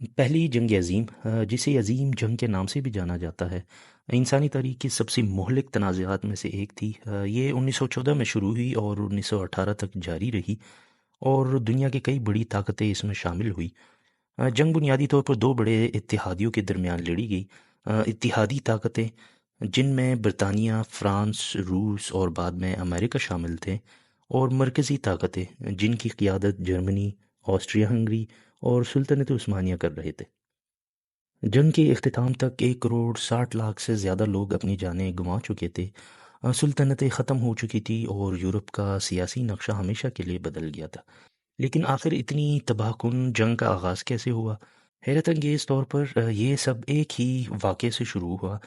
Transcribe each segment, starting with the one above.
پہلی جنگ عظیم جسے عظیم جنگ کے نام سے بھی جانا جاتا ہے، انسانی تاریخ کی سب سے مہلک تنازعات میں سے ایک تھی۔ یہ 1914 میں شروع ہوئی اور 1918 تک جاری رہی، اور دنیا کی کئی بڑی طاقتیں اس میں شامل ہوئی۔ جنگ بنیادی طور پر دو بڑے اتحادیوں کے درمیان لڑی گئی۔ اتحادی طاقتیں جن میں برطانیہ، فرانس، روس اور بعد میں امریکہ شامل تھے، اور مرکزی طاقتیں جن کی قیادت جرمنی، آسٹریا ہنگری اور سلطنت عثمانیہ کر رہے تھے۔ جنگ کے اختتام تک 1,60,00,000 سے زیادہ لوگ اپنی جانیں گنوا چکے تھے۔ سلطنتیں ختم ہو چکی تھی اور یورپ کا سیاسی نقشہ ہمیشہ کے لیے بدل گیا تھا۔ لیکن آخر اتنی تباہ کن جنگ کا آغاز کیسے ہوا؟ حیرت انگیز طور پر یہ سب ایک ہی واقعے سے شروع ہوا: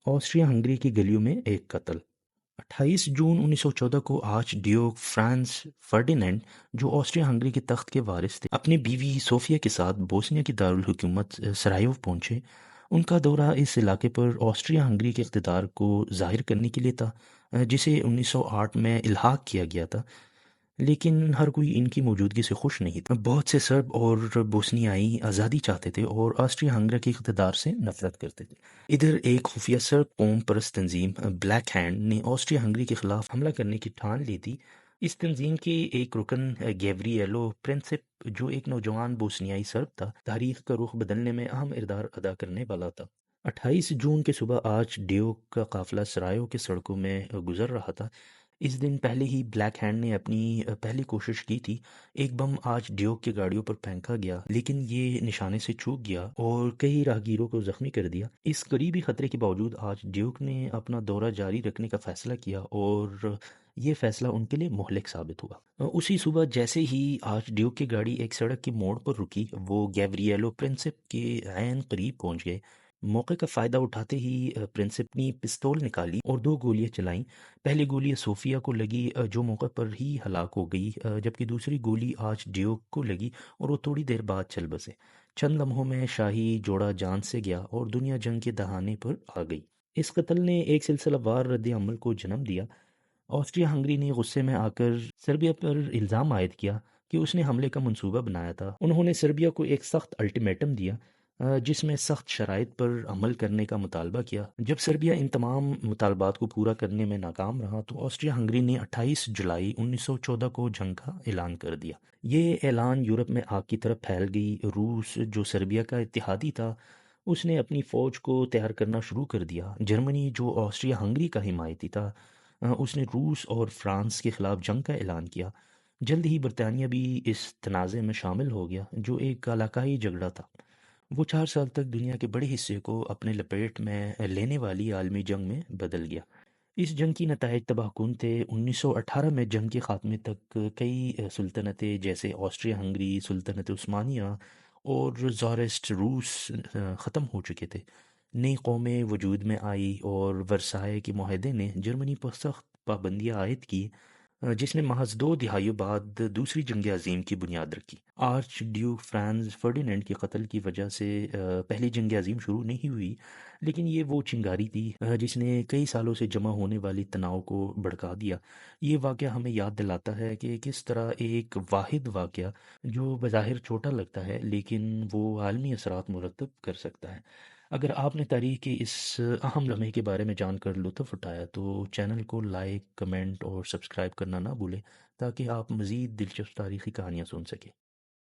آسٹریا ہنگری کی گلیوں میں ایک قتل۔ 28 جون 1914 کو آرچ ڈیوک فرانز فرڈینینڈ، جو آسٹریا ہنگری کے تخت کے وارث تھے، اپنی بیوی صوفیا کے ساتھ بوسنیا کی دارالحکومت سرائیو پہنچے۔ ان کا دورہ اس علاقے پر آسٹریا ہنگری کے اقتدار کو ظاہر کرنے کے لیے تھا، جسے 1908 میں الحاق کیا گیا تھا۔ لیکن ہر کوئی ان کی موجودگی سے خوش نہیں تھا۔ بہت سے سرب اور بوسنیائی آزادی چاہتے تھے اور آسٹریا ہنگری کے اقتدار سے نفرت کرتے تھے۔ ادھر ایک خفیہ سرب قوم پرست تنظیم بلیک ہینڈ نے آسٹریا ہنگری کے خلاف حملہ کرنے کی ٹھان لی تھی۔ اس تنظیم کے ایک رکن گیوریلو پرنسپ، جو ایک نوجوان بوسنیائی سرب تھا، تاریخ کا رخ بدلنے میں اہم کردار ادا کرنے والا تھا۔ 28 جون کی صبح آرچ ڈیوک کا قافلہ سرائیو کے سڑکوں میں گزر رہا تھا۔ اس دن پہلے ہی بلیک ہینڈ نے اپنی پہلی کوشش کی تھی۔ ایک بم آرچ ڈیوک کی گاڑیوں پر پھینکا گیا، لیکن یہ نشانے سے چوک گیا اور کئی راہگیروں کو زخمی کر دیا۔ اس قریبی خطرے کے باوجود آرچ ڈیوک نے اپنا دورہ جاری رکھنے کا فیصلہ کیا، اور یہ فیصلہ ان کے لیے مہلک ثابت ہوا۔ اسی صبح جیسے ہی آرچ ڈیوک کی گاڑی ایک سڑک کے موڑ پر رکی، وہ گیوریلو پرنسپ کے عین قریب پہنچ گئے۔ موقع کا فائدہ اٹھاتے ہی پرنسپ نے پستول نکالی اور دو گولیاں چلائیں۔ پہلی گولی صوفیا کو لگی، جو موقع پر ہی ہلاک ہو گئی، جبکہ دوسری گولی آرچ ڈیوک کو لگی اور وہ تھوڑی دیر بعد چل بسے۔ چند لمحوں میں شاہی جوڑا جان سے گیا اور دنیا جنگ کے دہانے پر آ گئی۔ اس قتل نے ایک سلسلہ وار رد عمل کو جنم دیا۔ آسٹریا ہنگری نے غصے میں آ کر سربیا پر الزام عائد کیا کہ اس نے حملے کا منصوبہ بنایا تھا۔ انہوں نے سربیا کو ایک سخت الٹیمیٹم دیا، جس میں سخت شرائط پر عمل کرنے کا مطالبہ کیا۔ جب سربیا ان تمام مطالبات کو پورا کرنے میں ناکام رہا تو آسٹریا ہنگری نے 28 جولائی 1914 کو جنگ کا اعلان کر دیا۔ یہ اعلان یورپ میں آگ کی طرح پھیل گئی۔ روس، جو سربیا کا اتحادی تھا، اس نے اپنی فوج کو تیار کرنا شروع کر دیا۔ جرمنی، جو آسٹریا ہنگری کا حمایتی تھا، اس نے روس اور فرانس کے خلاف جنگ کا اعلان کیا۔ جلد ہی برطانیہ بھی اس تنازع میں شامل ہو گیا، جو ایک علاقائی جھگڑا تھا۔ وہ 4 سال تک دنیا کے بڑے حصے کو اپنے لپیٹ میں لینے والی عالمی جنگ میں بدل گیا۔ اس جنگ کی نتائج تباہ کن تھے۔ 1918 میں جنگ کے خاتمے تک کئی سلطنتیں جیسے آسٹریا ہنگری، سلطنت عثمانیہ اور زارسٹ روس ختم ہو چکے تھے۔ نئی قومیں وجود میں آئی اور ورسائے کے معاہدے نے جرمنی پر سخت پابندیاں عائد کی، جس نے محض 2 دہائیوں بعد دوسری جنگ عظیم کی بنیاد رکھی۔ آرچ ڈیوک فرانز فرڈینینڈ کے قتل کی وجہ سے پہلی جنگ عظیم شروع نہیں ہوئی، لیکن یہ وہ چنگاری تھی جس نے کئی سالوں سے جمع ہونے والی تناؤ کو بھڑکا دیا۔ یہ واقعہ ہمیں یاد دلاتا ہے کہ کس طرح ایک واحد واقعہ، جو بظاہر چھوٹا لگتا ہے، لیکن وہ عالمی اثرات مرتب کر سکتا ہے۔ اگر آپ نے تاریخ کے اس اہم لمحے کے بارے میں جان کر لطف اٹھایا تو چینل کو لائک، کمنٹ اور سبسکرائب کرنا نہ بھولیں، تاکہ آپ مزید دلچسپ تاریخی کہانیاں سن سکیں۔